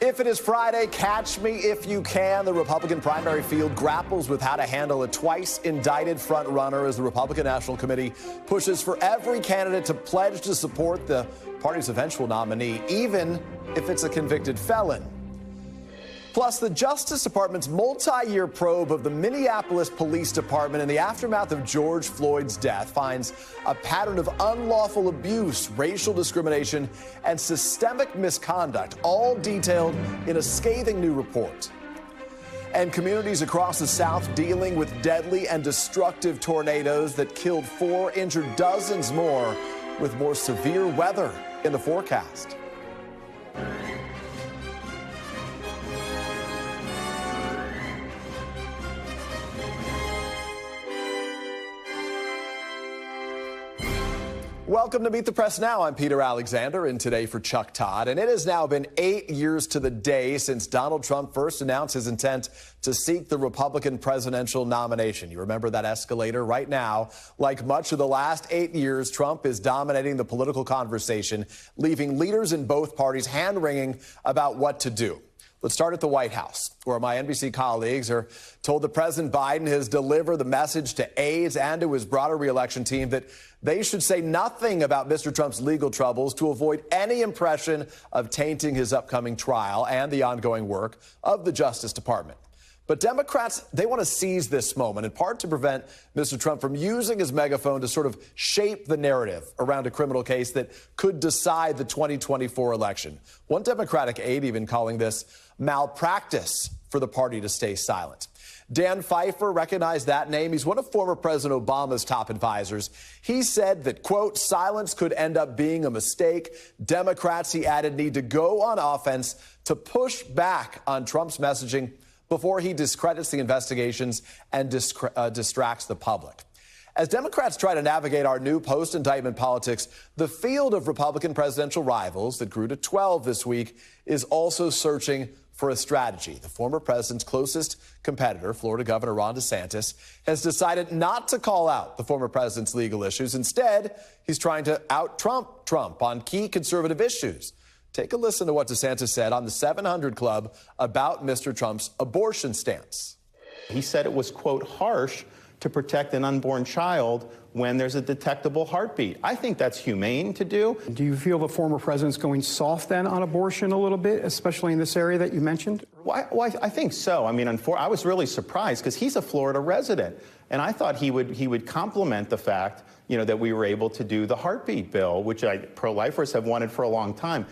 If it is Friday, catch me if you can. The Republican primary field grapples with how to handle a twice indicted frontrunner as the Republican National Committee pushes for every candidate to pledge to support the party's eventual nominee, even if it's a convicted felon. Plus, the Justice Department's multi-year probe of the Minneapolis Police Department in the aftermath of George Floyd's death finds a pattern of unlawful abuse, racial discrimination, and systemic misconduct, all detailed in a scathing new report. And communities across the South dealing with deadly and destructive tornadoes that killed 4, injured dozens more, with more severe weather in the forecast. Welcome to Meet the Press Now. I'm Peter Alexander, and today for Chuck Todd. And it has now been 8 years to the day since Donald Trump first announced his intent to seek the Republican presidential nomination. You remember that escalator right now. Like much of the last 8 years, Trump is dominating the political conversation, leaving leaders in both parties hand-wringing about what to do. Let's start at the White House, where my NBC colleagues are told that President Biden has delivered the message to aides and to his broader reelection team that they should say nothing about Mr. Trump's legal troubles to avoid any impression of tainting his upcoming trial and the ongoing work of the Justice Department. But Democrats, they want to seize this moment, in part to prevent Mr. Trump from using his megaphone to sort of shape the narrative around a criminal case that could decide the 2024 election. One Democratic aide even calling this malpractice for the party to stay silent. Dan Pfeiffer recognized that name. He's one of former President Obama's top advisors. He said that, quote, silence could end up being a mistake. Democrats, he added, need to go on offense to push back on Trump's messaging before he discredits the investigations and distracts the public. As Democrats try to navigate our new post-indictment politics, the field of Republican presidential rivals that grew to 12 this week is also searching for a strategy. The former president's closest competitor, Florida Governor Ron DeSantis, has decided not to call out the former president's legal issues. Instead, he's trying to out-Trump Trump on key conservative issues. Take a listen to what DeSantis said on the 700 Club about Mr. Trump's abortion stance. He said it was, quote, harsh to protect an unborn child when there's a detectable heartbeat. I think that's humane to do. Do you feel the former president's going soft then on abortion a little bit, especially in this area that you mentioned? Well, I think so. I mean, I was really surprised because he's a Florida resident, and I thought he would compliment the fact, you know, that we were able to do the heartbeat bill, which pro-lifers have wanted for a long time.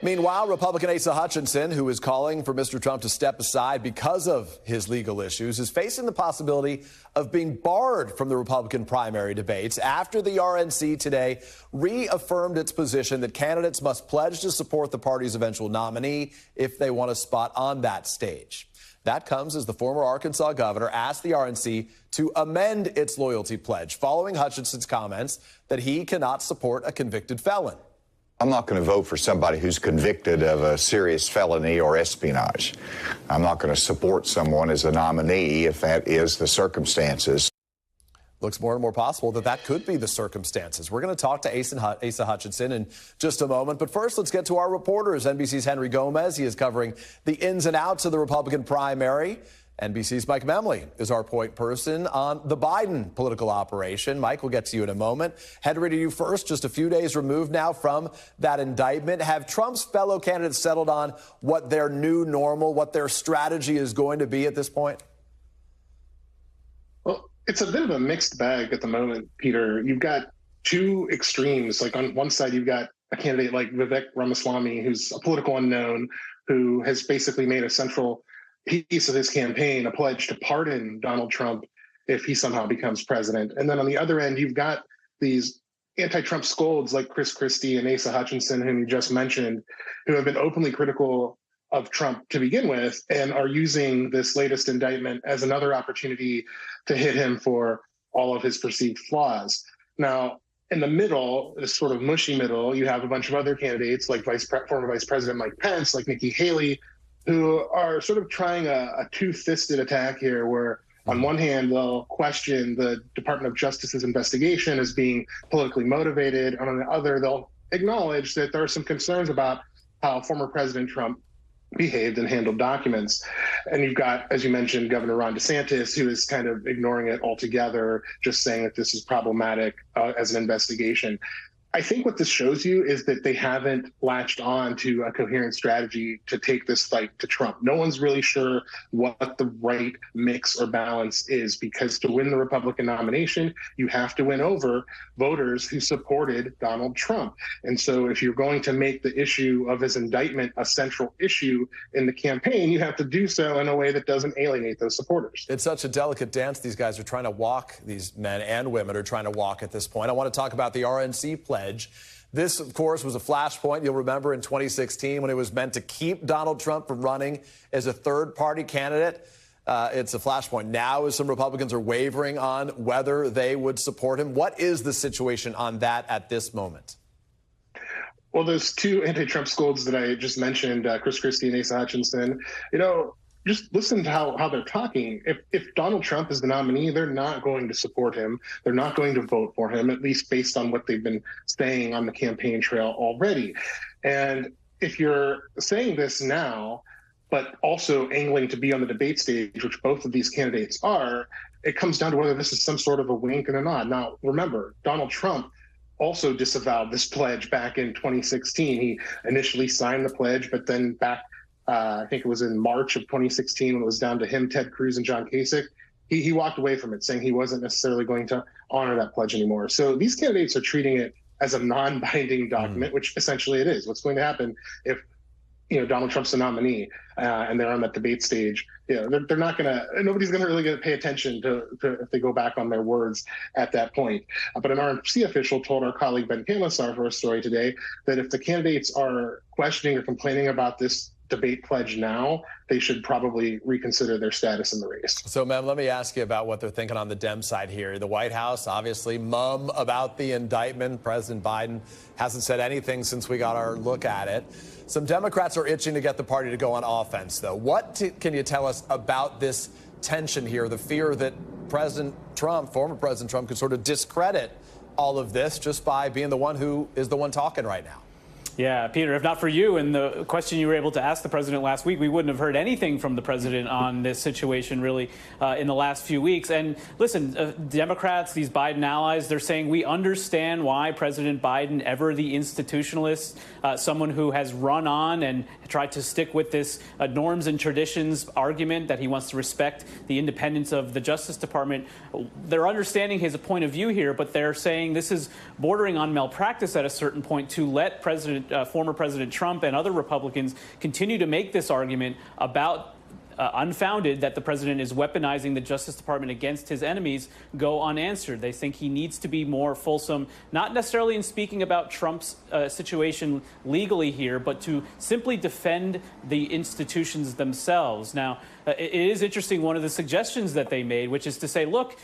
Meanwhile, Republican Asa Hutchinson, who is calling for Mr. Trump to step aside because of his legal issues, is facing the possibility of being barred from the Republican primary debates after the RNC today reaffirmed its position that candidates must pledge to support the party's eventual nominee if they want a spot on that stage. That comes as the former Arkansas governor asked the RNC to amend its loyalty pledge following Hutchinson's comments that he cannot support a convicted felon. I'm not going to vote for somebody who's convicted of a serious felony or espionage. I'm not going to support someone as a nominee if that is the circumstances. Looks more and more possible that that could be the circumstances. We're going to talk to Asa Hutchinson in just a moment. But first, let's get to our reporters. NBC's Henry Gomez. He is covering the ins and outs of the Republican primary. NBC's Mike Memley is our point person on the Biden political operation. Mike, we'll get to you in a moment. Henry, to you first, just a few days removed now from that indictment. Have Trump's fellow candidates settled on what their new normal, what their strategy is going to be at this point? Well, it's a bit of a mixed bag at the moment, Peter. You've got two extremes. Like on one side, you've got a candidate like Vivek Ramaswamy, who's a political unknown, who has basically made a central piece of his campaign a pledge to pardon Donald Trump if he somehow becomes president. And then on the other end, you've got these anti-Trump scolds like Chris Christie and Asa Hutchinson, whom you just mentioned, who have been openly critical of Trump to begin with and are using this latest indictment as another opportunity to hit him for all of his perceived flaws. Now, in the middle, this sort of mushy middle, you have a bunch of other candidates like former Vice President Mike Pence, like Nikki Haley, who are sort of trying a two-fisted attack here where on one hand, they'll question the Department of Justice's investigation as being politically motivated. And on the other, they'll acknowledge that there are some concerns about how former President Trump behaved and handled documents. And you've got, as you mentioned, Governor Ron DeSantis, who is kind of ignoring it altogether, just saying that this is problematic as an investigation. I think what this shows you is that they haven't latched on to a coherent strategy to take this fight to Trump. No one's really sure what the right mix or balance is, because to win the Republican nomination, you have to win over voters who supported Donald Trump. And so if you're going to make the issue of his indictment a central issue in the campaign, you have to do so in a way that doesn't alienate those supporters. It's such a delicate dance these guys are trying to walk, these men and women are trying to walk at this point. I want to talk about the RNC pledge. This, of course, was a flashpoint. You'll remember in 2016 when it was meant to keep Donald Trump from running as a third-party candidate. It's a flashpoint now as some Republicans are wavering on whether they would support him. What is the situation on that at this moment? Well, those two anti-Trump scolds that I just mentioned, Chris Christie and Asa Hutchinson, just listen to how they're talking. If Donald Trump is the nominee, they're not going to support him. They're not going to vote for him, at least based on what they've been saying on the campaign trail already. And if you're saying this now, but also angling to be on the debate stage, which both of these candidates are, it comes down to whether this is some sort of a wink and a nod. Now, remember, Donald Trump also disavowed this pledge back in 2016. He initially signed the pledge, but then back I think it was in March of 2016 when it was down to him, Ted Cruz, and John Kasich. He walked away from it, saying he wasn't necessarily going to honor that pledge anymore. So these candidates are treating it as a non-binding document, which essentially it is. What's going to happen if Donald Trump's the nominee and they're on that debate stage? They're not going to. Nobody's going to really pay attention to if they go back on their words at that point. But an RNC official told our colleague Ben Palasar for a story today that if the candidates are questioning or complaining about this debate pledge now, they should probably reconsider their status in the race. So, ma'am, let me ask you about what they're thinking on the Dem side here. The White House, obviously, mum about the indictment. President Biden hasn't said anything since we got our look at it. Some Democrats are itching to get the party to go on offense, though. What can you tell us about this tension here, the fear that President Trump, former President Trump, could sort of discredit all of this just by being the one who is the one talking right now? Yeah, Peter, if not for you and the question you were able to ask the president last week, we wouldn't have heard anything from the president on this situation really in the last few weeks. And listen, Democrats, these Biden allies, they're saying we understand why President Biden, ever the institutionalist, someone who has run on and tried to stick with this norms and traditions argument that he wants to respect the independence of the Justice Department. They're understanding his point of view here, but they're saying this is bordering on malpractice at a certain point to let former President Trump and other Republicans continue to make this argument about unfounded that the president is weaponizing the Justice Department against his enemies go unanswered. They think he needs to be more fulsome, not necessarily in speaking about Trump's situation legally here, but to simply defend the institutions themselves. Now, it is interesting, one of the suggestions that they made, which is to say, look,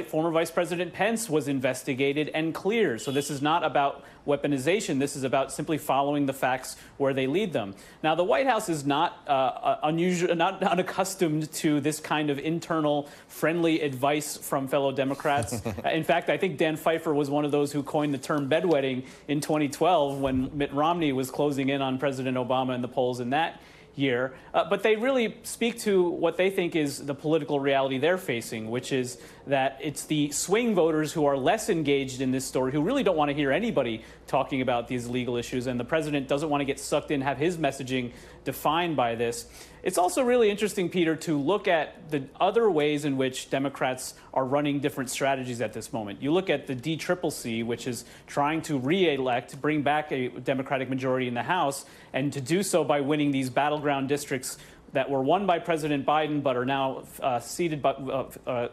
former Vice President Pence was investigated and cleared. So this is not about weaponization. This is about simply following the facts where they lead them. Now, the White House is not not unaccustomed to this kind of internal friendly advice from fellow Democrats. In fact, I think Dan Pfeiffer was one of those who coined the term bedwetting in 2012 when Mitt Romney was closing in on President Obama in the polls in that year. But they really speak to what they think is the political reality they're facing, which is that it's the swing voters who are less engaged in this story, who really don't want to hear anybody talking about these legal issues, and the president doesn't want to get sucked in, have his messaging defined by this. It's also really interesting, Peter, to look at the other ways in which Democrats are running different strategies at this moment. You look at the DCCC, which is trying to re-elect, bring back a Democratic majority in the House, and to do so by winning these battleground districts that were won by President Biden but are now seated by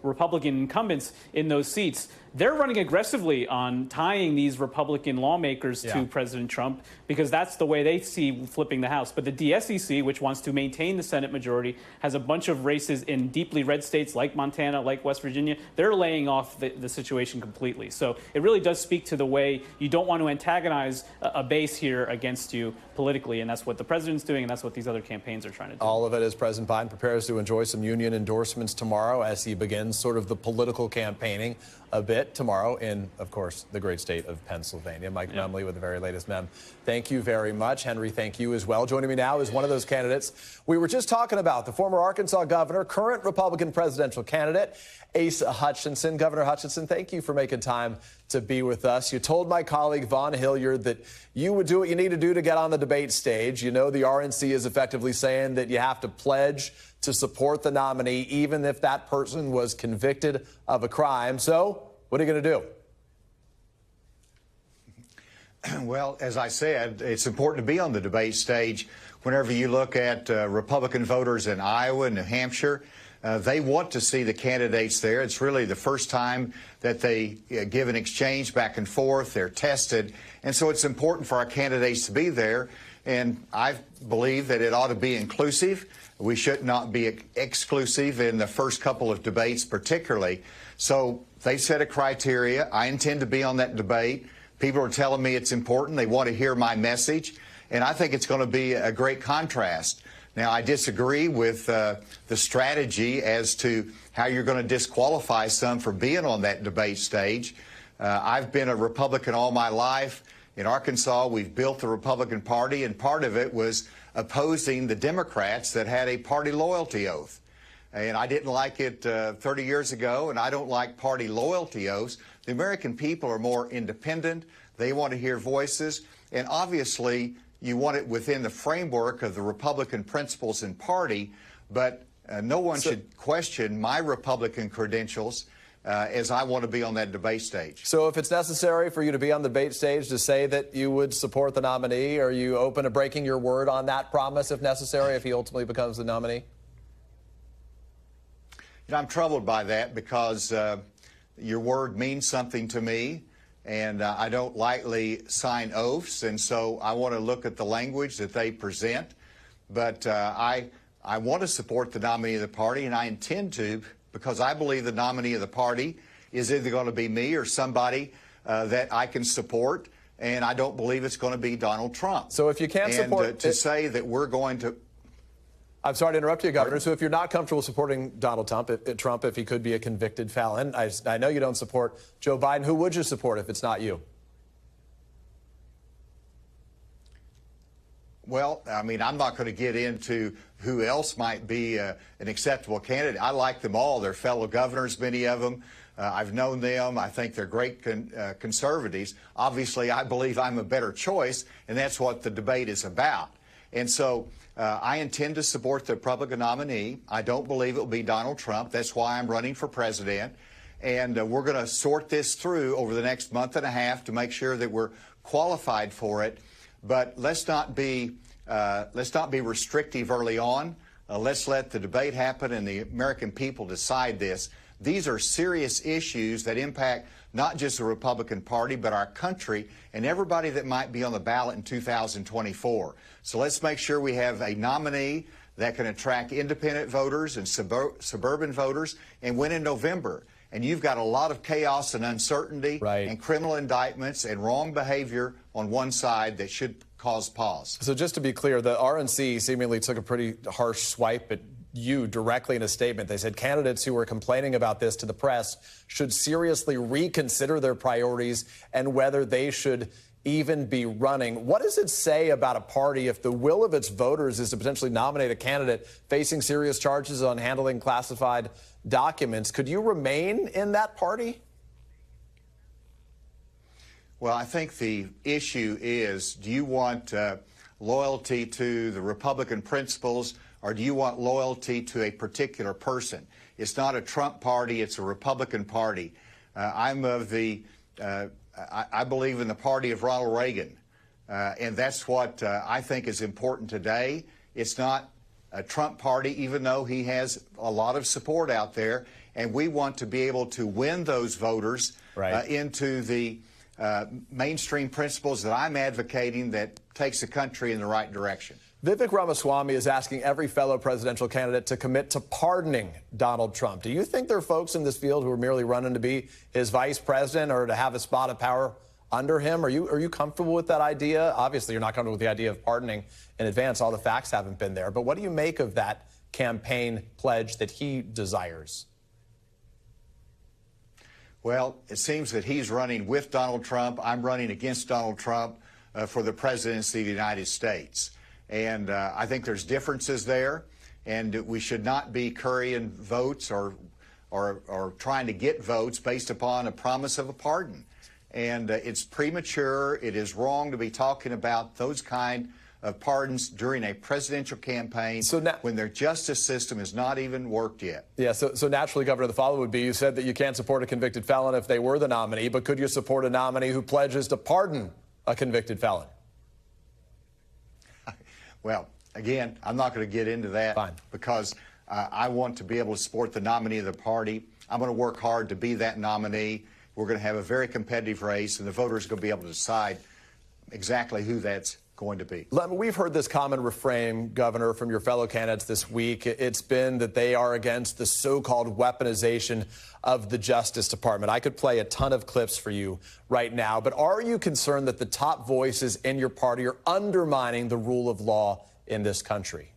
Republican incumbents in those seats. They're running aggressively on tying these Republican lawmakers to President Trump because that's the way they see flipping the House. But the DSCC, which wants to maintain the Senate majority, has a bunch of races in deeply red states like Montana, like West Virginia. They're laying off the situation completely. So it really does speak to the way you don't want to antagonize a base here against you politically, and that's what the president's doing, and that's what these other campaigns are trying to do. All of it as President Biden prepares to enjoy some union endorsements tomorrow as he begins sort of the political campaigning a bit. bit tomorrow in, of course, the great state of Pennsylvania. Mike Numley with the very latest mem. Thank you very much. Henry, thank you as well. Joining me now is one of those candidates we were just talking about, the former Arkansas governor, current Republican presidential candidate, Asa Hutchinson. Governor Hutchinson, thank you for making time to be with us. You told my colleague Vaughn Hilliard that you would do what you need to do to get on the debate stage. You know, the RNC is effectively saying that you have to pledge to support the nominee, even if that person was convicted of a crime. So what are you going to do? Well, as I said, it's important to be on the debate stage. Whenever you look at Republican voters in Iowa and New Hampshire, they want to see the candidates there. It's really the first time that they give an exchange back and forth. They're tested. And so it's important for our candidates to be there. And I believe that it ought to be inclusive. We should not be exclusive in the first couple of debates particularly. So they've set a criteria. I intend to be on that debate. People are telling me it's important. They want to hear my message. And I think it's going to be a great contrast. Now, I disagree with the strategy as to how you're going to disqualify some for being on that debate stage. I've been a Republican all my life. In Arkansas, we've built the Republican Party, and part of it was opposing the Democrats that had a party loyalty oath. And I didn't like it 30 years ago, and I don't like party loyalty oaths. The American people are more independent. They want to hear voices. And obviously, you want it within the framework of the Republican principles and party, but no one should question my Republican credentials as I want to be on that debate stage. So if it's necessary for you to be on the debate stage to say that you would support the nominee, are you open to breaking your word on that promise if necessary, if he ultimately becomes the nominee? You know, I'm troubled by that because your word means something to me, and I don't lightly sign oaths, and so I want to look at the language that they present. But I want to support the nominee of the party, and I intend to, because I believe the nominee of the party is either going to be me or somebody that I can support, and I don't believe it's going to be Donald Trump. So if you can't support... to say that we're going to... I'm sorry to interrupt you, Governor. So if you're not comfortable supporting Donald Trump, if he could be a convicted felon, I know you don't support Joe Biden. Who would you support if it's not you? Well, I mean, I'm not going to get into who else might be an acceptable candidate. I like them all. They're fellow governors, many of them. I've known them. I think they're great conservatives. Obviously, I believe I'm a better choice, and that's what the debate is about. And so I intend to support the Republican nominee. I don't believe it will be Donald Trump. That's why I'm running for president. And we're going to sort this through over the next month and a half to make sure that we're qualified for it. But let's not be restrictive early on. Let's let the debate happen and the American people decide this. These are serious issues that impact not just the Republican Party, but our country and everybody that might be on the ballot in 2024. So let's make sure we have a nominee that can attract independent voters and suburban voters and win in November. And you've got a lot of chaos and uncertainty and criminal indictments and wrong behavior on one side that should cause pause. So just to be clear, the RNC seemingly took a pretty harsh swipe at you directly in a statement. They said candidates who were complaining about this to the press should seriously reconsider their priorities and whether they should even be running. What does it say about a party if the will of its voters is to potentially nominate a candidate facing serious charges on handling classified documents? Could you remain in that party? Well, I think the issue is, do you want loyalty to the Republican principles, or do you want loyalty to a particular person? It's not a Trump party, it's a Republican party. I'm of the, I believe in the party of Ronald Reagan, and that's what I think is important today. It's not a Trump party, even though he has a lot of support out there, and we want to be able to win those voters into the mainstream principles that I'm advocating that takes the country in the right direction. Vivek Ramaswamy is asking every fellow presidential candidate to commit to pardoning Donald Trump. Do you think there are folks in this field who are merely running to be his vice president or to have a spot of power under him? Are you comfortable with that idea? Obviously, you're not comfortable with the idea of pardoning in advance. All the facts haven't been there. But what do you make of that campaign pledge that he desires? Well, it seems that he's running with Donald Trump. I'm running against Donald Trump for the presidency of the United States. And I think there's differences there, and we should not be currying votes or trying to get votes based upon a promise of a pardon. And it's premature. It is wrong to be talking about those kind of pardons during a presidential campaign when their justice system has not even worked yet. Yeah, so naturally, Governor, the follow would be, you said that you can't support a convicted felon if they were the nominee, but could you support a nominee who pledges to pardon a convicted felon? Well, again, I'm not going to get into that. Fine. Because I want to be able to support the nominee of the party. I'm going to work hard to be that nominee. We're going to have a very competitive race, and the voters are going to be able to decide exactly who that's going to be. We've heard this common refrain, Governor, from your fellow candidates this week. It's been that they are against the so-called weaponization of the Justice Department. I could play a ton of clips for you right now, but are you concerned that the top voices in your party are undermining the rule of law in this country?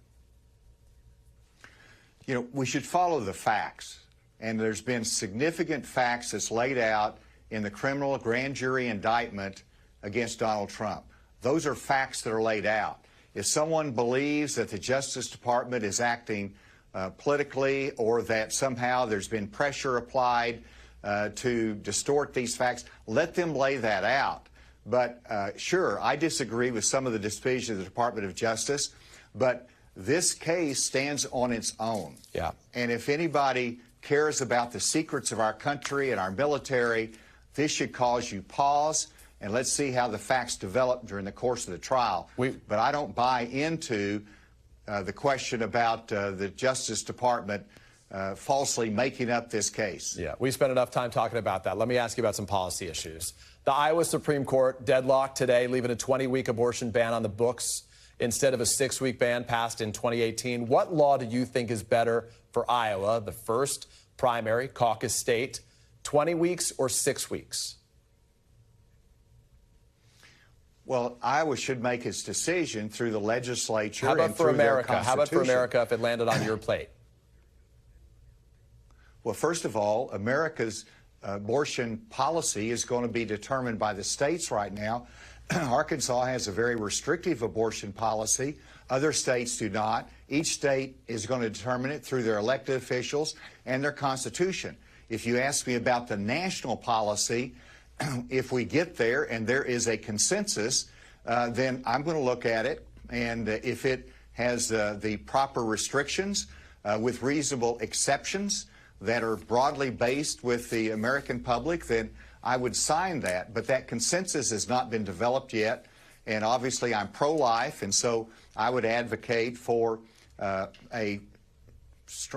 You know, we should follow the facts, and there's been significant facts that's laid out in the criminal grand jury indictment against Donald Trump. Those are facts that are laid out. If someone believes that the Justice Department is acting politically, or that somehow there's been pressure applied to distort these facts, let them lay that out. But sure, I disagree with some of the decisions of the Department of Justice, but this case stands on its own. Yeah. And if anybody cares about the secrets of our country and our military, this should cause you pause. And let's see how the facts develop during the course of the trial. But I don't buy into the question about the Justice Department falsely making up this case. Yeah, we spent enough time talking about that. Let me ask you about some policy issues. The Iowa Supreme Court deadlocked today, leaving a 20-week abortion ban on the books instead of a 6-week ban passed in 2018. What law do you think is better for Iowa, the first primary caucus state, 20 weeks or 6 weeks? Well, Iowa should make its decision through the legislature. How about and for through their America? How about for America if it landed on your plate? Well, first of all, America's abortion policy is going to be determined by the states right now. Arkansas has a very restrictive abortion policy. Other states do not. Each state is going to determine it through their elected officials and their constitution. If you ask me about the national policy, if we get there and there is a consensus, then I'm going to look at it. And if it has the proper restrictions with reasonable exceptions that are broadly based with the American public, then I would sign that. But that consensus has not been developed yet. And obviously I'm pro-life, and so I would advocate for a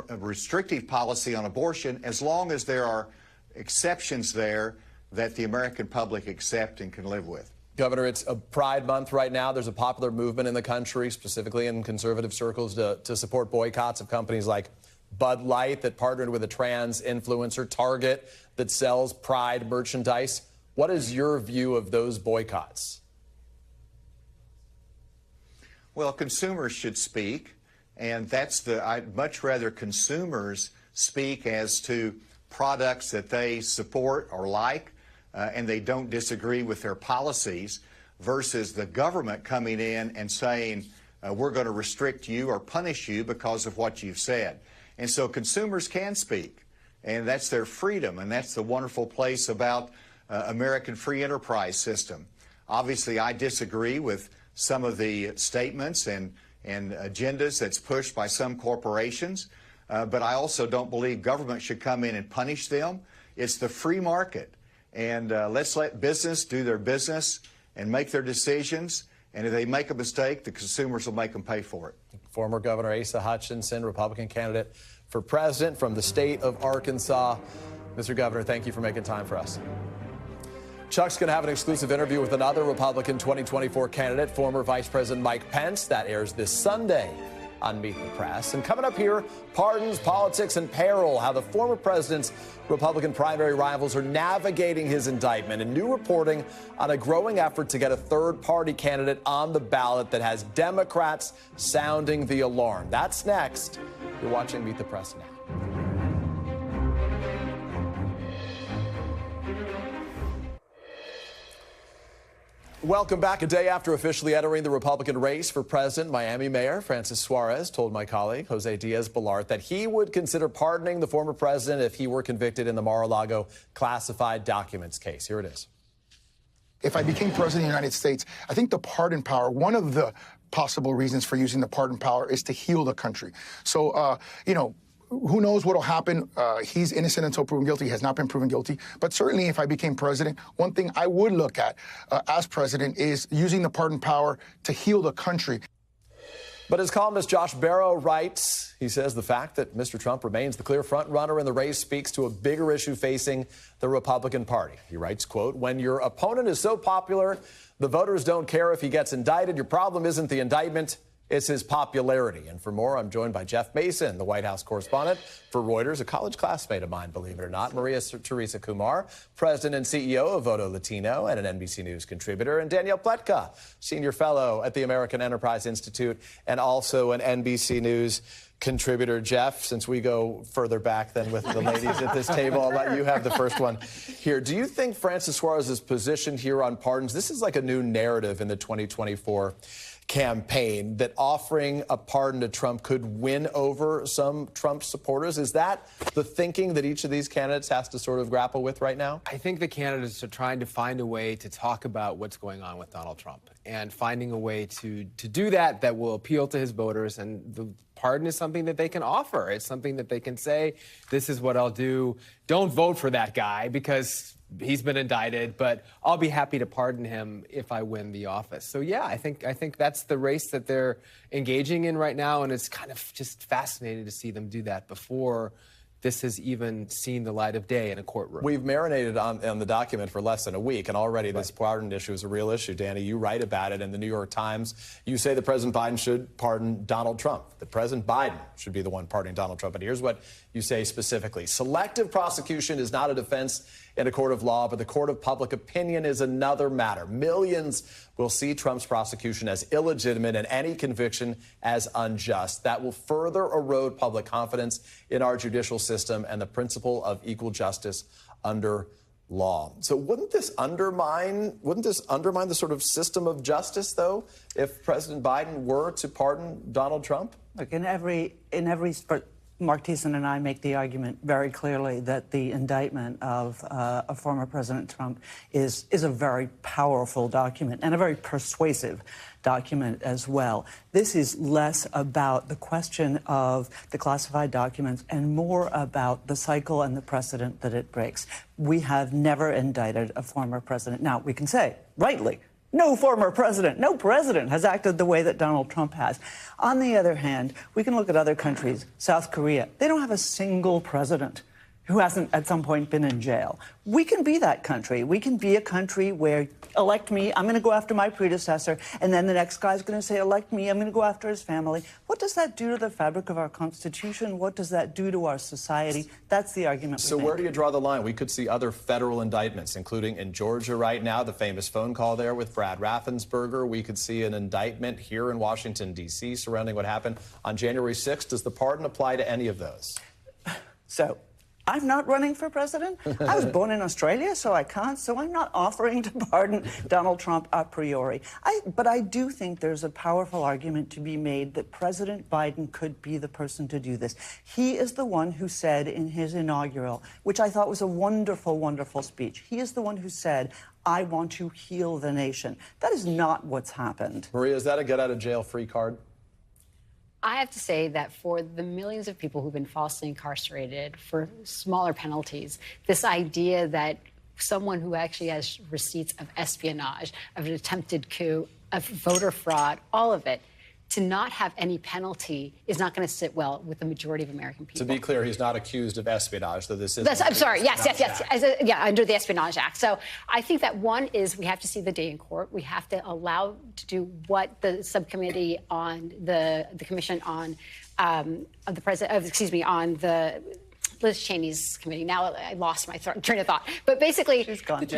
restrictive policy on abortion as long as there are exceptions there that the American public accept and can live with. Governor, it's a Pride Month right now. There's a popular movement in the country, specifically in conservative circles, to support boycotts of companies like Bud Light that partnered with a trans influencer, Target that sells Pride merchandise. What is your view of those boycotts? Well, consumers should speak, and I'd much rather consumers speak as to products that they support or like, and they don't disagree with their policies, versus the government coming in and saying, we're going to restrict you or punish you because of what you've said. And so consumers can speak, and that's their freedom, and that's the wonderful place about American free enterprise system. Obviously, I disagree with some of the statements and agendas that's pushed by some corporations, but I also don't believe government should come in and punish them. It's the free market. And let's let business do their business and make their decisions. And if they make a mistake, the consumers will make them pay for it. Former Governor Asa Hutchinson, Republican candidate for president from the state of Arkansas. Mr. Governor, thank you for making time for us. Chuck's going to have an exclusive interview with another Republican 2024 candidate, former Vice President Mike Pence. That airs this Sunday on Meet the Press. And coming up here, pardons, politics, and peril, how the former president's Republican primary rivals are navigating his indictment, and new reporting on a growing effort to get a third-party candidate on the ballot that has Democrats sounding the alarm. That's next. You're watching Meet the Press now. Welcome back. A day after officially entering the Republican race for president, Miami Mayor Francis Suarez told my colleague Jose Diaz-Balart that he would consider pardoning the former president if he were convicted in the Mar-a-Lago classified documents case. Here it is. If I became president of the United States, I think the pardon power, one of the possible reasons for using the pardon power is to heal the country. So, who knows what will happen? He's innocent until proven guilty. He has not been proven guilty. But certainly if I became president, one thing I would look at as president is using the pardon power to heal the country. But as columnist Josh Barrow writes, he says the fact that Mr. Trump remains the clear front runner in the race speaks to a bigger issue facing the Republican Party. He writes, quote, "When your opponent is so popular, the voters don't care if he gets indicted. Your problem isn't the indictment. It's his popularity." And for more, I'm joined by Jeff Mason, the White House correspondent for Reuters, a college classmate of mine, believe it or not, Maria Teresa Kumar, president and CEO of Voto Latino and an NBC News contributor, and Danielle Pletka, senior fellow at the American Enterprise Institute and also an NBC News contributor. Jeff, since we go further back than with the ladies at this table, I'll let you have the first one here. Do you think Francis Suarez's position here on pardons, this is like a new narrative in the 2024 campaign, that offering a pardon to Trump could win over some Trump supporters? Is that the thinking that each of these candidates has to sort of grapple with right now? I think the candidates are trying to find a way to talk about what's going on with Donald Trump and finding a way to do that will appeal to his voters. And the pardon is something that they can offer. It's something that they can say, this is what I'll do. Don't vote for that guy because he's been indicted, but I'll be happy to pardon him if I win the office. So, yeah, I think that's the race that they're engaging in right now, and it's kind of just fascinating to see them do that before this has even seen the light of day in a courtroom. We've marinated on the document for less than a week, and already this pardon issue is a real issue. Danny, you write about it in the New York Times. You say that President Biden should pardon Donald Trump, that President Biden should be the one pardoning Donald Trump. But here's what you say specifically. Selective prosecution is not a defense in a court of law, but the court of public opinion is another matter. Millions will see Trump's prosecution as illegitimate and any conviction as unjust. That will further erode public confidence in our judicial system and the principle of equal justice under law. So wouldn't this undermine the sort of system of justice, though, if President Biden were to pardon Donald Trump? Look, Mark Thiessen and I make the argument very clearly that the indictment of former President Trump is a very powerful document and a very persuasive document as well. This is less about the question of the classified documents and more about the cycle and the precedent that it breaks. We have never indicted a former president. Now, we can say, rightly, no former president, no president has acted the way that Donald Trump has. On the other hand, we can look at other countries. South Korea, they don't have a single president who hasn't at some point been in jail. We can be that country. We can be a country where, elect me, I'm going to go after my predecessor, and then the next guy's going to say, elect me, I'm going to go after his family. What does that do to the fabric of our Constitution? What does that do to our society? That's the argument we So make. where do you draw the line? We could see other federal indictments, including in Georgia right now, the famous phone call there with Brad Raffensperger. We could see an indictment here in Washington, D.C. surrounding what happened on January 6th. Does the pardon apply to any of those? So I'm not running for president. I was born in Australia, so I can't. So I'm not offering to pardon Donald Trump a priori. But I do think there's a powerful argument to be made that President Biden could be the person to do this. He is the one who said in his inaugural, which I thought was a wonderful, wonderful speech. He is the one who said, I want to heal the nation. That is not what's happened. Maria, is that a get-out-of-jail-free card? I have to say that for the millions of people who've been falsely incarcerated for smaller penalties, this idea that someone who actually has receipts of espionage, of an attempted coup, of voter fraud, all of it, to not have any penalty is not going to sit well with the majority of American people. To be clear, he's not accused of espionage, though this is... I'm sorry, yes. Under the Espionage Act. So I think that one is we have to see the day in court. We have to allow to do what the subcommittee on the commission on the president, on the Liz Cheney's committee. Now I lost my train of thought. But basically,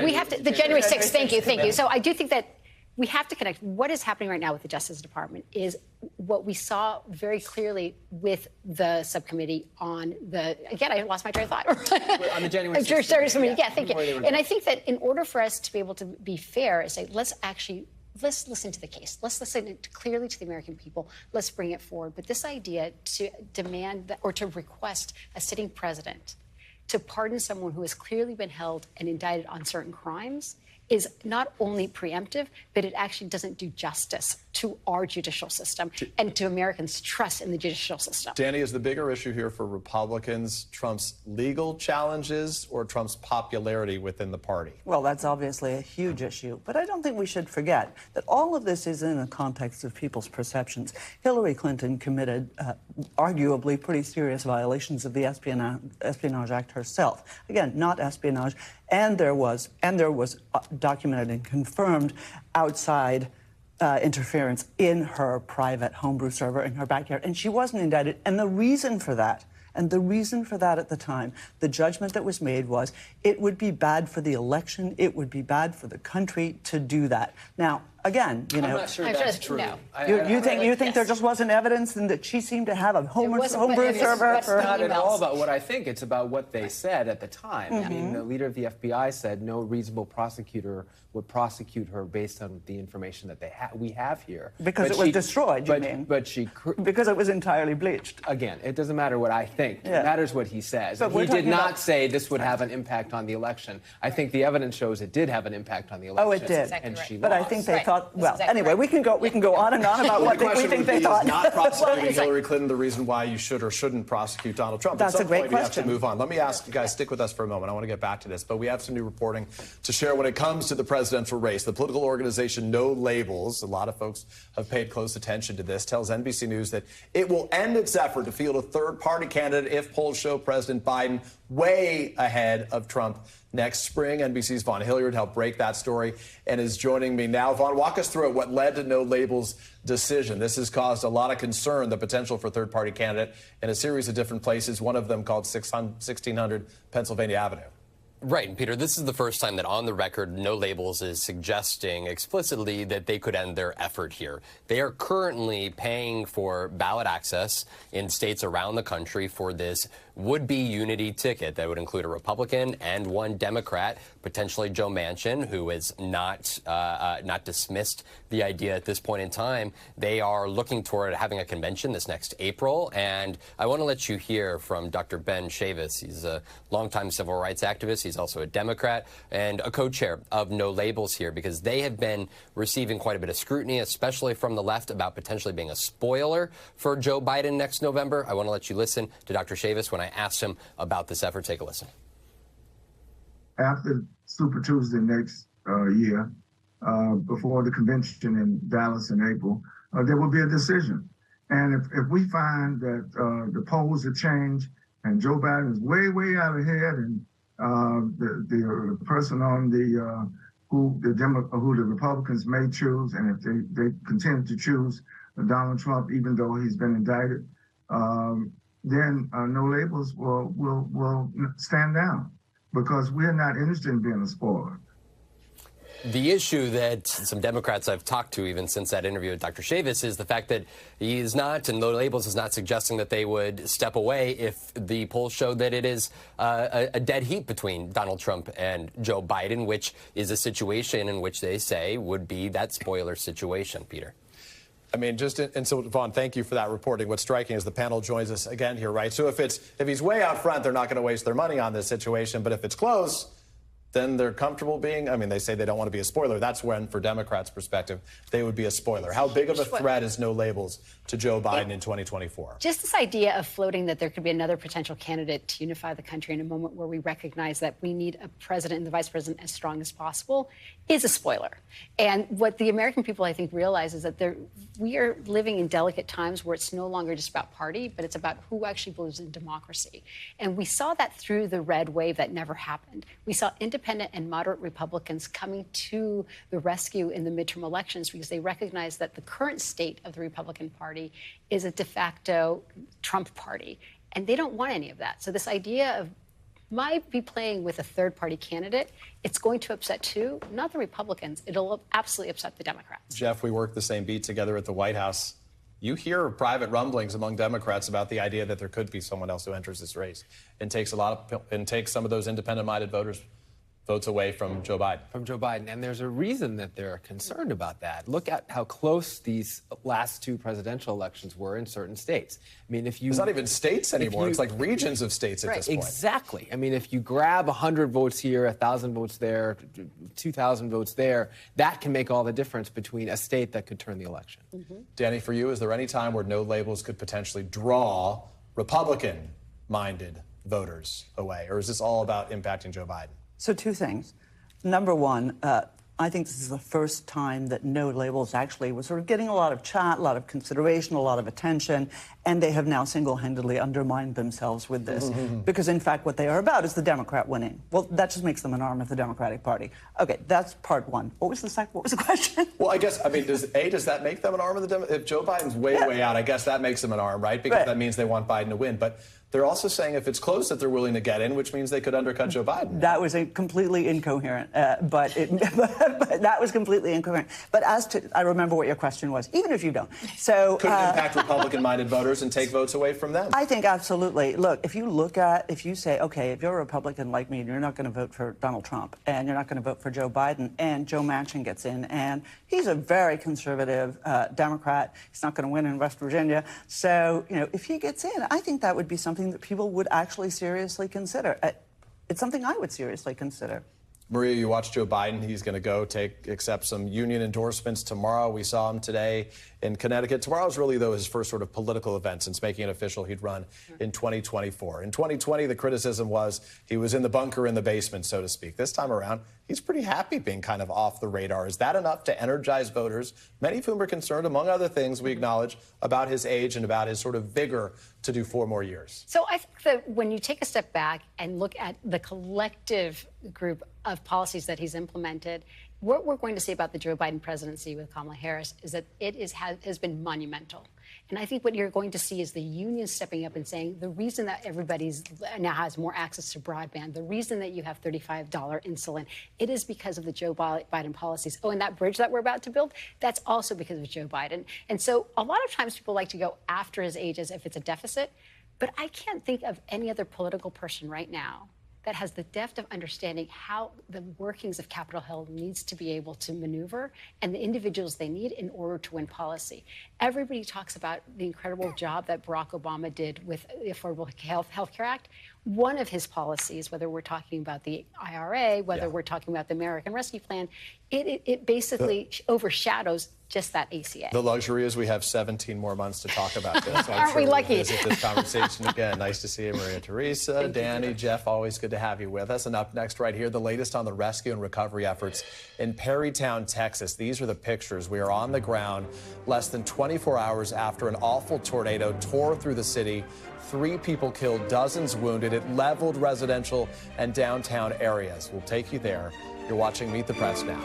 we have to, the January 6th, thank you. So I do think that we have to connect. What is happening right now with the Justice Department is what we saw very clearly with the subcommittee on again, I lost my train of thought. On the January 6th subcommittee. Yeah, thank you. And I think that in order for us to be able to be fair and say, let's listen to the case. Let's listen clearly to the American people. Let's bring it forward. But this idea to demand or to request a sitting president to pardon someone who has clearly been held and indicted on certain crimes is not only preemptive, but it actually doesn't do justice to our judicial system and to Americans' trust in the judicial system. Danny, is the bigger issue here for Republicans Trump's legal challenges or Trump's popularity within the party? Well, that's obviously a huge issue, but I don't think we should forget that all of this is in the context of people's perceptions. Hillary Clinton committed arguably pretty serious violations of the Espionage Act herself. Again, not espionage, and there was documented and confirmed outside interference in her private homebrew server in her backyard, and she wasn't indicted. And the reason for that at the time, the judgment that was made was it would be bad for the election, it would be bad for the country to do that. Now, again, I'm not sure that's true. No. You think there just wasn't evidence and that she seemed to have a homebrew server? It's not at all about what I think. It's about what they said at the time. I mean, the leader of the FBI said no reasonable prosecutor would prosecute her based on the information that we have here. Because it was destroyed, you mean? Because it was entirely bleached. Again, it doesn't matter what I think. Yeah. It matters what he says. He did not say this would have an impact on the election. I think the evidence shows it did have an impact on the election. Oh, it did. Exactly and right. she But lost. I think they thought, well, exactly anyway, right. we can go on and on about what we think they thought. Is not prosecuting Hillary Clinton the reason why you should or shouldn't prosecute Donald Trump? That's At some a great point, we have to question. move on. Let me ask you guys, stick with us for a moment. I want to get back to this, but we have some new reporting to share when it comes to the presidential race. The political organization No Labels, a lot of folks have paid close attention to this, tells NBC News that it will end its effort to field a third-party candidate if polls show President Biden way ahead of Trump next spring. NBC's Vaughn Hilliard helped break that story and is joining me now. Vaughn, walk us through it. What led to No Labels' decision? This has caused a lot of concern, the potential for third-party candidate in a series of different places, one of them called 1600 Pennsylvania Avenue. Right, and Peter, this is the first time that on the record No Labels is suggesting explicitly that they could end their effort here. They are currently paying for ballot access in states around the country for this would-be unity ticket that would include a Republican and one Democrat, potentially Joe Manchin, who has not dismissed the idea at this point in time. They are looking toward having a convention this next April, and I want to let you hear from Dr. Ben Chavis. He's a longtime civil rights activist. He's also a Democrat and a co-chair of No Labels here, because they have been receiving quite a bit of scrutiny, especially from the left, about potentially being a spoiler for Joe Biden next November. I want to let you listen to Dr. Chavis when I asked him about this effort. Take a listen. After Super Tuesday next year, before the convention in Dallas in April, there will be a decision. And if we find that the polls have changed and Joe Biden is way, way out ahead, and the person on who the Republicans may choose, and if they continue to choose Donald Trump, even though he's been indicted, then No Labels will stand down, because we're not interested in being a spoiler. The issue that some Democrats I've talked to, even since that interview with Dr. Chavis, is the fact that he is not, and No Labels is not suggesting that they would step away if the polls show that it is a dead heat between Donald Trump and Joe Biden, which is a situation in which they say would be that spoiler situation, Peter. I mean, and so, Vaughn, thank you for that reporting. What's striking is the panel joins us again here, right? So if he's way out front, they're not going to waste their money on this situation. But if it's close, then they're comfortable being, I mean, they say they don't want to be a spoiler. That's when, for Democrats' perspective, they would be a spoiler. How big of a threat is No Labels to Joe Biden in 2024? Just this idea of floating that there could be another potential candidate to unify the country in a moment where we recognize that we need a president and the vice president as strong as possible is a spoiler. And what the American people, I think, realize is that we are living in delicate times where it's no longer just about party, but it's about who actually believes in democracy. And we saw that through the red wave that never happened. We saw independent and moderate Republicans coming to the rescue in the midterm elections because they recognized that the current state of the Republican Party is a de facto Trump party. And they don't want any of that. So this idea of might be playing with a third-party candidate, it's going to upset, too, not the Republicans. It'll absolutely upset the Democrats. Jeff, we worked the same beat together at the White House. You hear private rumblings among Democrats about the idea that there could be someone else who enters this race and takes some of those independent-minded voters votes away from Joe Biden. From Joe Biden. And there's a reason that they're concerned about that. Look at how close these last two presidential elections were in certain states. I mean, if you... It's not even states anymore. It's like regions of states at this point. Exactly. I mean, if you grab 100 votes here, 1,000 votes there, 2,000 votes there, that can make all the difference between a state that could turn the election. Danny, for you, is there any time where no labels could potentially draw Republican-minded voters away? Or is this all about impacting Joe Biden? So two things. Number one, I think this is the first time that no labels actually was sort of getting a lot of chat, a lot of consideration, a lot of attention, and they have now single-handedly undermined themselves with this. Because, in fact, what they are about is the Democrat winning. Well, that just makes them an arm of the Democratic Party. Okay, that's part one. What was the question? Well, I guess, I mean, does that make them an arm of the Democrat? If Joe Biden's way out, I guess that makes them an arm, right? Because that means they want Biden to win. But they're also saying if it's close that they're willing to get in, which means they could undercut Joe Biden. That was completely incoherent, but that was completely incoherent. But as to, I remember what your question was, even if you don't. So could it impact Republican-minded voters and take votes away from them? I think absolutely. Look, if you say, okay, if you're a Republican like me and you're not going to vote for Donald Trump and you're not going to vote for Joe Biden and Joe Manchin gets in and he's a very conservative Democrat, he's not going to win in West Virginia. So, if he gets in, I think that would be something that people would actually seriously consider. It's something I would seriously consider. Maria, you watched Joe Biden. He's going to go accept some union endorsements tomorrow. We saw him today in Connecticut. Tomorrow's really, though, his first sort of political event since making it official he'd run in 2024. In 2020, the criticism was he was in the bunker in the basement, so to speak. This time around, he's pretty happy being kind of off the radar. Is that enough to energize voters, many of whom are concerned, among other things, we acknowledge, about his age and about his sort of vigor to do 4 more years? So I think that when you take a step back and look at the collective group of policies that he's implemented, what we're going to see about the Joe Biden presidency with Kamala Harris is that it has been monumental. And I think what you're going to see is the union stepping up and saying the reason that everybody's now has more access to broadband, the reason that you have $35 insulin, it is because of the Joe Biden policies. Oh, and that bridge that we're about to build, that's also because of Joe Biden. And so a lot of times people like to go after his age as if it's a deficit, but I can't think of any other political person right now that has the depth of understanding how the workings of Capitol Hill needs to be able to maneuver and the individuals they need in order to win policy. Everybody talks about the incredible job that Barack Obama did with the Affordable Health Care Act. One of his policies, whether we're talking about the IRA, whether we're talking about the American Rescue Plan, it basically overshadows just that ACA. The luxury is we have 17 more months to talk about this. Aren't we lucky? We'll visit this conversation again. Nice to see you, Maria Teresa, Danny, Jeff, always good to have you with us. And up next right here, the latest on the rescue and recovery efforts in Perrytown, Texas. These are the pictures. We are on the ground less than 24 hours after an awful tornado tore through the city. 3 people killed, dozens wounded. It leveled residential and downtown areas. We'll take you there. You're watching Meet the Press now.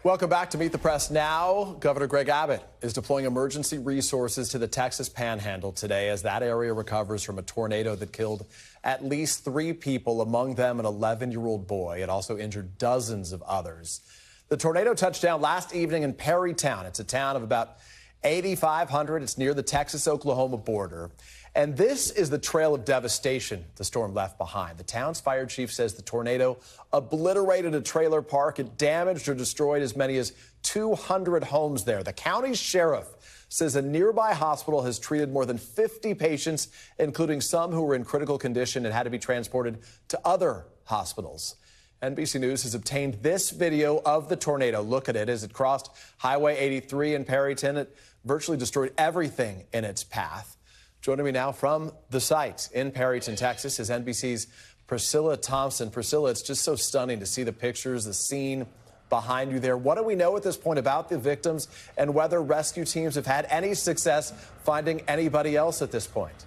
Welcome back to Meet the Press Now. Governor Greg Abbott is deploying emergency resources to the Texas Panhandle today as that area recovers from a tornado that killed at least 3 people, among them an 11-year-old boy. It also injured dozens of others. The tornado touched down last evening in Perrytown. It's a town of about 8,500. It's near the Texas-Oklahoma border. And this is the trail of devastation the storm left behind. The town's fire chief says the tornado obliterated a trailer park. It damaged or destroyed as many as 200 homes there. The county's sheriff says a nearby hospital has treated more than 50 patients, including some who were in critical condition and had to be transported to other hospitals. NBC News has obtained this video of the tornado. Look at it as it crossed Highway 83 in Perryton. It virtually destroyed everything in its path. Joining me now from the site in Perryton, Texas, is NBC's Priscilla Thompson. Priscilla, it's just so stunning to see the pictures, the scene behind you there. What do we know at this point about the victims and whether rescue teams have had any success finding anybody else at this point?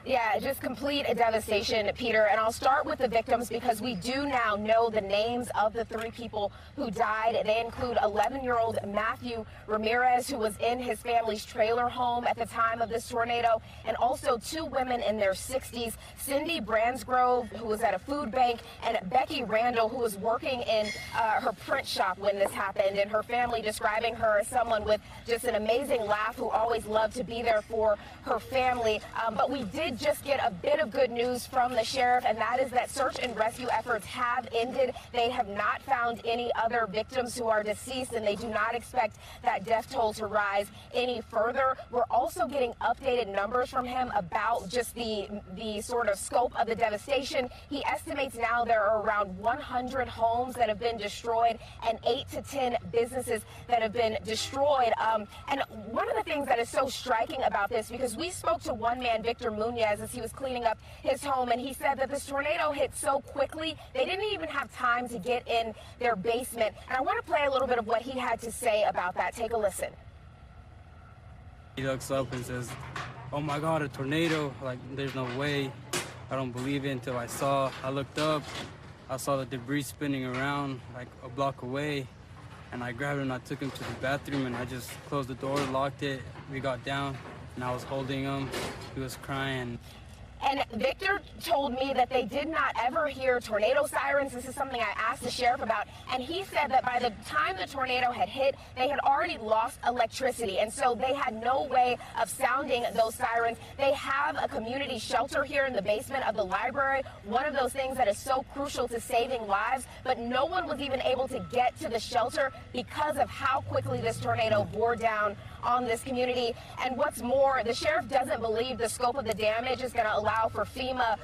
Yeah, just complete devastation, Peter. And I'll start with the victims because we do now know the names of the 3 people who died. They include 11-year-old Matthew Ramirez, who was in his family's trailer home at the time of this tornado, and also 2 women in their 60s, Cindy Bransgrove, who was at a food bank, and Becky Randall, who was working in her print shop when this happened, and her family describing her as someone with just an amazing laugh who always loved to be there for her family. But we did just get a bit of good news from the sheriff, and that is that search and rescue efforts have ended. They have not found any other victims who are deceased, and they do not expect that death toll to rise any further. We're also getting updated numbers from him about just the sort of scope of the devastation. He estimates now there are around 100 homes that have been destroyed and 8 to 10 businesses that have been destroyed. And one of the things that is so striking about this, because we spoke to one man, Victor Munoz, as he was cleaning up his home, and he said that this tornado hit so quickly they didn't even have time to get in their basement. And I want to play a little bit of what he had to say about that. Take a listen. He looks up and says, "Oh my God, a tornado, like there's no way." I don't believe it until I looked up, I saw the debris spinning around like a block away, and I grabbed him and I took him to the bathroom and I just closed the door, locked it. We got down and I was holding him. He was crying. And Victor told me that they did not ever hear tornado sirens. This is something I asked the sheriff about. And he said that by the time the tornado had hit, they had already lost electricity. And so they had no way of sounding those sirens. They have a community shelter here in the basement of the library, one of those things that is so crucial to saving lives. But no one was even able to get to the shelter because of how quickly this tornado bore down on this community. And what's more, the sheriff doesn't believe the scope of the damage is going to allow for FEMA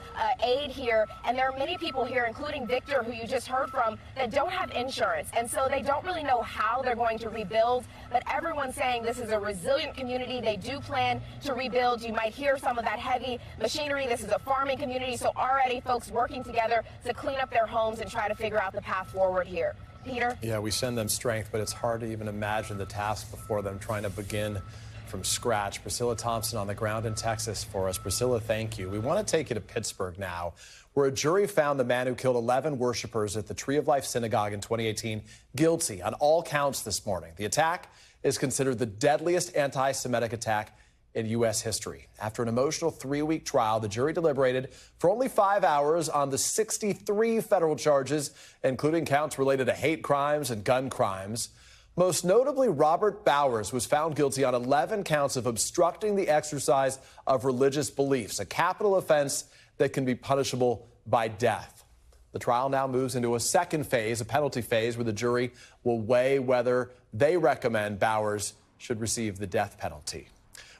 aid here. And there are many people here, including Victor, who you just heard from, that don't have insurance. And so they don't really know how they're going to rebuild. But everyone's saying this is a resilient community. They do plan to rebuild. You might hear some of that heavy machinery. This is a farming community. So already folks working together to clean up their homes and try to figure out the path forward here. Peter? Yeah, we send them strength, but it's hard to even imagine the task before them trying to begin from scratch. Priscilla Thompson on the ground in Texas for us. Priscilla, thank you. We want to take you to Pittsburgh now, where a jury found the man who killed 11 worshipers at the Tree of Life Synagogue in 2018 guilty on all counts this morning. The attack is considered the deadliest anti-Semitic attack in U.S. history. After an emotional 3-week trial, the jury deliberated for only 5 hours on the 63 federal charges, including counts related to hate crimes and gun crimes. Most notably, Robert Bowers was found guilty on 11 counts of obstructing the exercise of religious beliefs, a capital offense that can be punishable by death. The trial now moves into a second phase, a penalty phase, where the jury will weigh whether they recommend Bowers should receive the death penalty.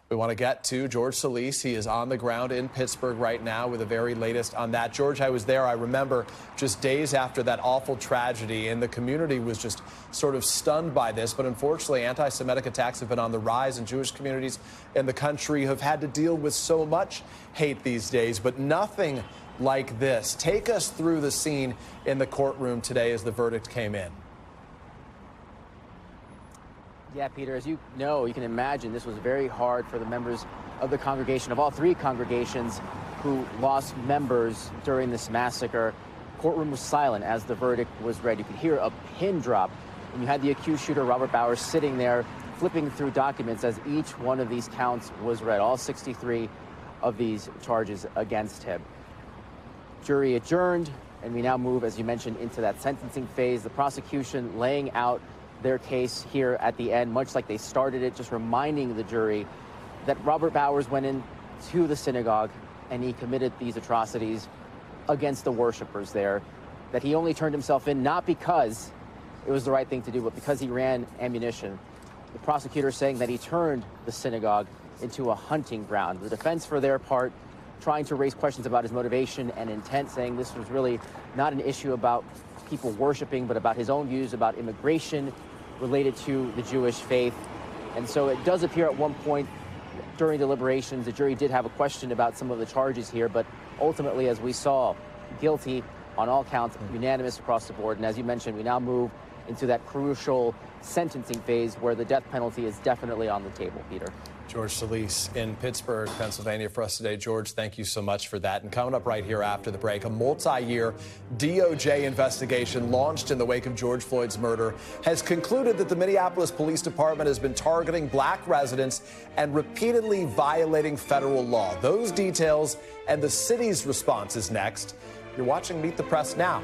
We want to get to George Solis. He is on the ground in Pittsburgh right now with the very latest on that. George, I was there, I remember, just days after that awful tragedy, and the community was just sort of stunned by this. But unfortunately, anti-Semitic attacks have been on the rise, and Jewish communities in the country have had to deal with so much hate these days, but nothing like this. Take us through the scene in the courtroom today as the verdict came in. Yeah, Peter, as you know, you can imagine this was very hard for the members of the congregation, of all 3 congregations who lost members during this massacre. Courtroom was silent as the verdict was read. You could hear a pin drop, and you had the accused shooter, Robert Bowers, sitting there flipping through documents as each one of these counts was read, all 63 of these charges against him. Jury adjourned, and we now move, as you mentioned, into that sentencing phase. The prosecution laying out their case here at the end, much like they started it, just reminding the jury that Robert Bowers went into the synagogue and he committed these atrocities against the worshipers there, that he only turned himself in not because it was the right thing to do, but because he ran ammunition. The prosecutor saying that he turned the synagogue into a hunting ground. The defense, for their part, trying to raise questions about his motivation and intent, saying this was really not an issue about people worshiping, but about his own views about immigration related to the Jewish faith. And so it does appear at one point during deliberations, the jury did have a question about some of the charges here, but ultimately, as we saw, guilty on all counts, unanimous across the board. And as you mentioned, we now move into that crucial sentencing phase where the death penalty is definitely on the table, Peter. George Solis in Pittsburgh, Pennsylvania for us today. George, thank you so much for that. And coming up right here after the break, a multi-year DOJ investigation launched in the wake of George Floyd's murder has concluded that the Minneapolis Police Department has been targeting black residents and repeatedly violating federal law. Those details and the city's response is next. You're watching Meet the Press now.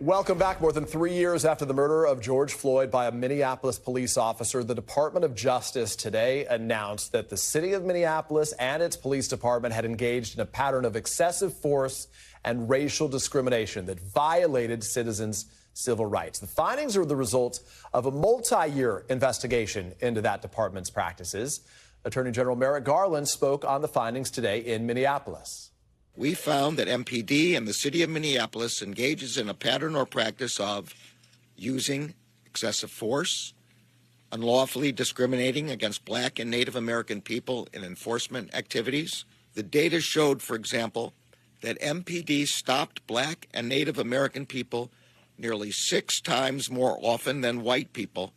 Welcome back. More than 3 years after the murder of George Floyd by a Minneapolis police officer, the Department of Justice today announced that the city of Minneapolis and its police department had engaged in a pattern of excessive force and racial discrimination that violated citizens' civil rights. The findings are the result of a multi-year investigation into that department's practices. Attorney General Merrick Garland spoke on the findings today in Minneapolis. We found that MPD and the city of Minneapolis engages in a pattern or practice of using excessive force, unlawfully discriminating against black and Native American people in enforcement activities. The data showed, for example, that MPD stopped black and Native American people nearly 6 times more often than white people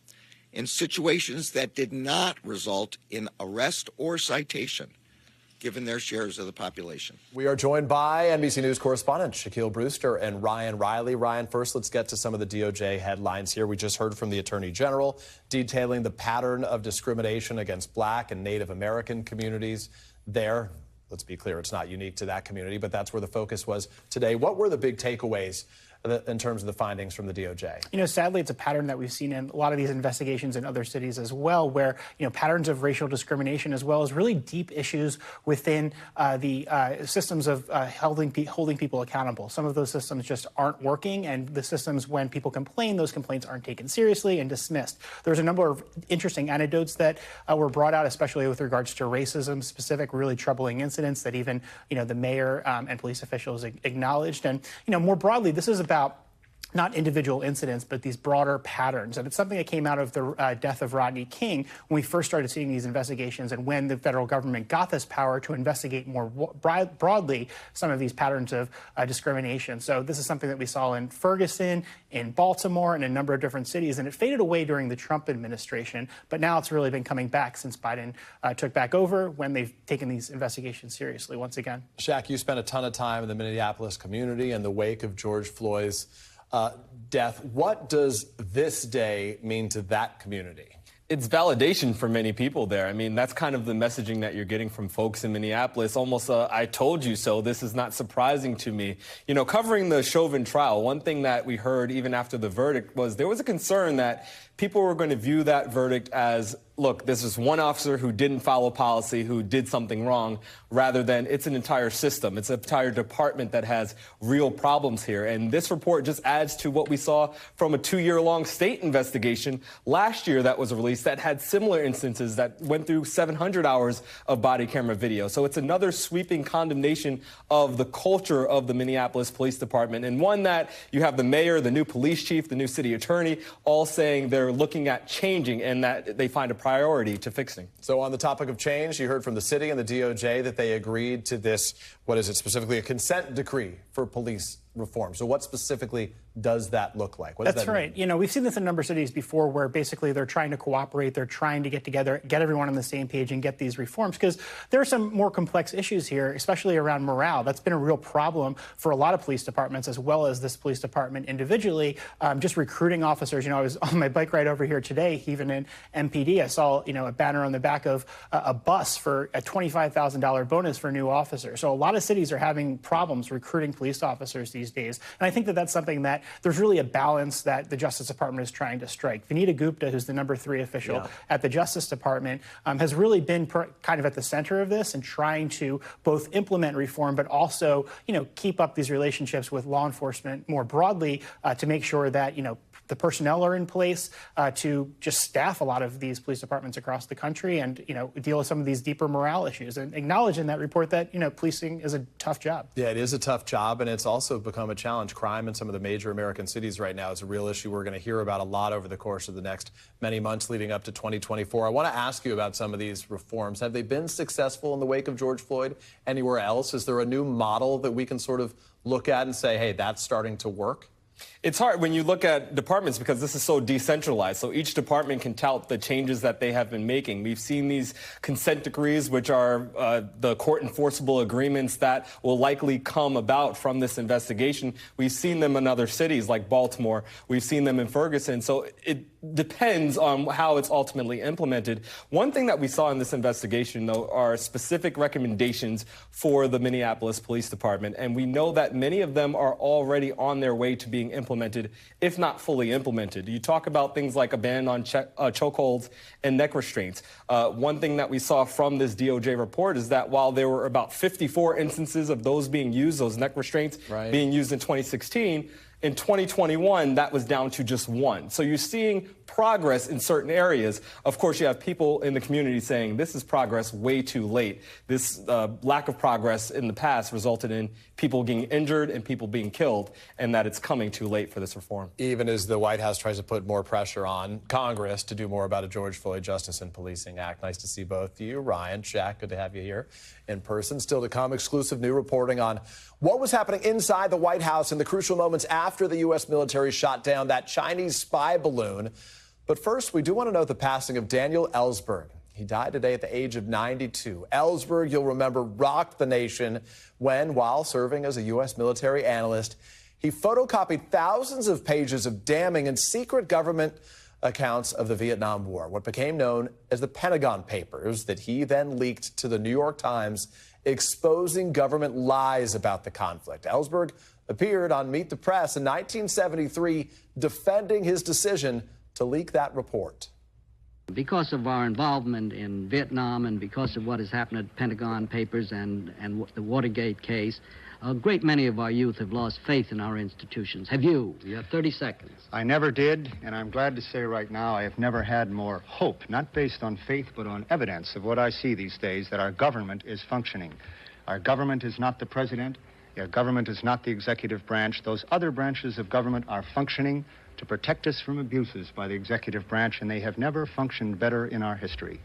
in situations that did not result in arrest or citation, given their shares of the population. We are joined by NBC News correspondent Shaquille Brewster and Ryan Riley. Ryan, first, let's get to some of the DOJ headlines here. We just heard from the Attorney General detailing the pattern of discrimination against black and Native American communities there. Let's be clear, it's not unique to that community, but that's where the focus was today. What were the big takeaways in terms of the findings from the DOJ? You know, sadly, it's a pattern that we've seen in a lot of these investigations in other cities as well, where, you know, patterns of racial discrimination as well as really deep issues within the systems of holding people accountable. Some of those systems just aren't working, and the systems, when people complain, those complaints aren't taken seriously and dismissed. There's a number of interesting anecdotes that were brought out, especially with regards to racism, specific, really troubling incidents that even, you know, the mayor and police officials acknowledged. And, you know, more broadly, this is about not individual incidents, but these broader patterns. And it's something that came out of the death of Rodney King when we first started seeing these investigations and when the federal government got this power to investigate more broadly some of these patterns of discrimination. So this is something that we saw in Ferguson, in Baltimore, and a number of different cities. And it faded away during the Trump administration, but now it's really been coming back since Biden took back over, when they've taken these investigations seriously once again. Shaq, you spent a ton of time in the Minneapolis community in the wake of George Floyd's death. What does this day mean to that community? It's validation for many people there. I mean, that's kind of the messaging that you're getting from folks in Minneapolis. Almost I told you so. This is not surprising to me. You know, covering the Chauvin trial, one thing that we heard even after the verdict was there was a concern that people were going to view that verdict as, look, this is one officer who didn't follow policy, who did something wrong, rather than it's an entire system. It's an entire department that has real problems here. And this report just adds to what we saw from a 2-year-long state investigation last year that was released that had similar instances that went through 700 hours of body camera video. So it's another sweeping condemnation of the culture of the Minneapolis Police Department, and one that you have the mayor, the new police chief, the new city attorney, all saying they're looking at changing and that they find a priority to fixing. So on the topic of change, you heard from the city and the DOJ that they agreed to this, what is it specifically, a consent decree for police reform. So what specifically does that look like? What does That's that right. mean? You know, we've seen this in a number of cities before where basically they're trying to cooperate, they're trying to get together, get everyone on the same page and get these reforms, because there are some more complex issues here, especially around morale. That's been a real problem for a lot of police departments, as well as this police department individually, just recruiting officers. You know, I was on my bike ride over here today, even in MPD, I saw, you know, a banner on the back of a bus for a $25,000 bonus for new officers. So a lot of cities are having problems recruiting police officers these days. And I think that that's something that there's really a balance that the Justice Department is trying to strike. Vanita Gupta, who's the #3 official at the Justice Department, has really been kind of at the center of this and trying to both implement reform, but also, you know, keep up these relationships with law enforcement more broadly to make sure that, you know, the personnel are in place to just staff a lot of these police departments across the country and, deal with some of these deeper morale issues, and acknowledge in that report that, policing is a tough job. Yeah, it is a tough job, and it's also become a challenge. Crime in some of the major American cities right now is a real issue we're going to hear about a lot over the course of the next many months leading up to 2024. I want to ask you about some of these reforms. Have they been successful in the wake of George Floyd anywhere else? Is there a new model that we can sort of look at and say, hey, that's starting to work? It's hard when you look at departments because this is so decentralized. So each department can tout the changes that they have been making. We've seen these consent decrees, which are the court enforceable agreements that will likely come about from this investigation. We've seen them in other cities like Baltimore. We've seen them in Ferguson. So it depends on how it's ultimately implemented. One thing that we saw in this investigation, though, are specific recommendations for the Minneapolis Police Department. And we know that many of them are already on their way to being implemented, if not fully implemented. You talk about things like a ban on chokeholds and neck restraints. One thing that we saw from this DOJ report is that while there were about 54 instances of those being used, those neck restraints being used in 2016, in 2021, that was down to just one. So you're seeing progress in certain areas. Of course, you have people in the community saying this is progress way too late. This lack of progress in the past resulted in people getting injured and people being killed, and that it's coming too late for this reform. Even as the White House tries to put more pressure on Congress to do more about a George Floyd Justice and Policing Act. Nice to see both of you. Ryan, Shaq, good to have you here in person. Still to come, exclusive new reporting on what was happening inside the White House in the crucial moments after the U.S. military shot down that Chinese spy balloon. But first, we do want to note the passing of Daniel Ellsberg. He died today at the age of 92. Ellsberg, you'll remember, rocked the nation when, while serving as a U.S. military analyst, he photocopied thousands of pages of damning and secret government accounts of the Vietnam War, what became known as the Pentagon Papers, that he then leaked to the New York Times, exposing government lies about the conflict. Ellsberg appeared on Meet the Press in 1973, defending his decision to leak that report. Because of our involvement in Vietnam and because of what has happened at Pentagon Papers and the Watergate case, a great many of our youth have lost faith in our institutions. Have you? You have 30 seconds. I never did, and I'm glad to say right now I have never had more hope, not based on faith, but on evidence of what I see these days, that our government is functioning. Our government is not the president. Our government is not the executive branch. Those other branches of government are functioning to protect us from abuses by the executive branch, and they have never functioned better in our history.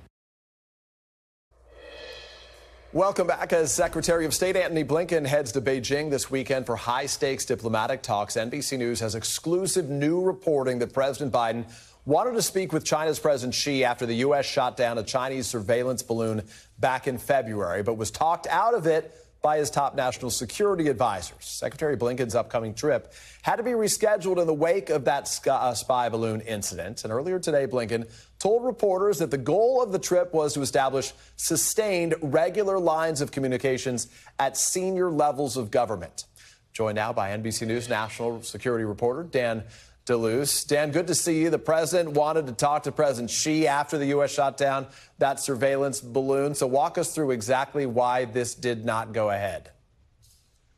Welcome back. As Secretary of State Antony Blinken heads to Beijing this weekend for high-stakes diplomatic talks, NBC News has exclusive new reporting that President Biden wanted to speak with China's President Xi after the U.S. shot down a Chinese surveillance balloon back in February, but was talked out of it by his top national security advisors. Secretary Blinken's upcoming trip had to be rescheduled in the wake of that spy balloon incident. And earlier today, Blinken told reporters that the goal of the trip was to establish sustained, regular lines of communications at senior levels of government. Joined now by NBC News national security reporter Dan Deleuze. Dan, good to see you. The president wanted to talk to President Xi after the U.S. shot down that surveillance balloon. So walk us through exactly why this did not go ahead.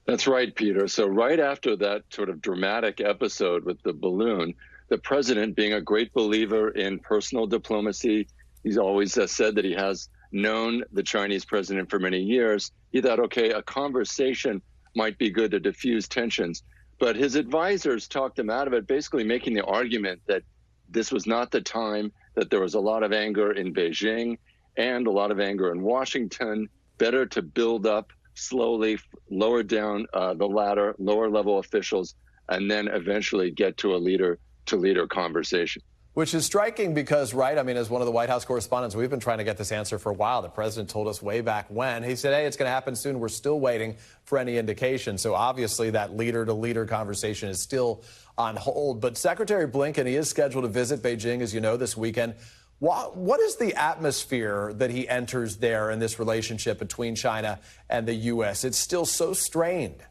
That's right, Peter. So right after that sort of dramatic episode with the balloon, the president, being a great believer in personal diplomacy, he's always said that he has known the Chinese president for many years. He thought, okay, a conversation might be good to diffuse tensions. But his advisors talked him out of it, basically making the argument that this was not the time, that there was a lot of anger in Beijing and a lot of anger in Washington. Better to build up slowly, lower down the ladder, lower level officials, and then eventually get to a leader-to-leader conversation. Which is striking because, right, I mean, as one of the White House correspondents, we've been trying to get this answer for a while. The president told us way back when. He said, hey, it's going to happen soon. We're still waiting for any indication. So obviously that leader-to-leader conversation is still on hold. But Secretary Blinken, he is scheduled to visit Beijing, as you know, this weekend. What is the atmosphere that he enters there in this relationship between China and the U.S.? It's still so strained.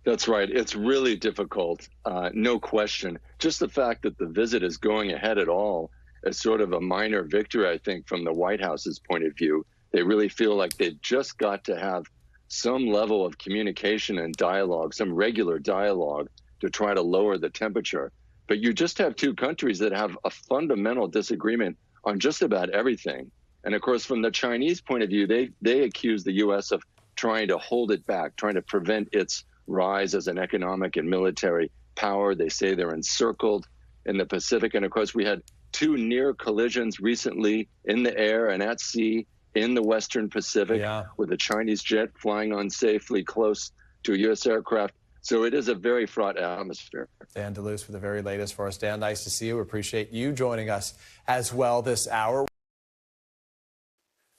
That's right. It's really difficult, no question. Just the fact that the visit is going ahead at all is sort of a minor victory, I think, from the White House's point of view. They really feel like they've just got to have some level of communication and dialogue, some regular dialogue to try to lower the temperature. But you just have two countries that have a fundamental disagreement on just about everything. And of course, from the Chinese point of view, they accuse the U.S. of trying to hold it back, trying to prevent its rise as an economic and military power. They say they're encircled in the Pacific. And of course, we had two near collisions recently in the air and at sea in the Western Pacific with a Chinese jet flying unsafely close to a U.S. aircraft. So it is a very fraught atmosphere. Dan DeLuce for the very latest for us. Dan, nice to see you. We appreciate you joining us as well this hour.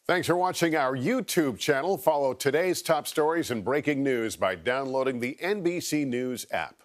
Thanks for watching our YouTube channel. Follow today's top stories and breaking news by downloading the NBC News app.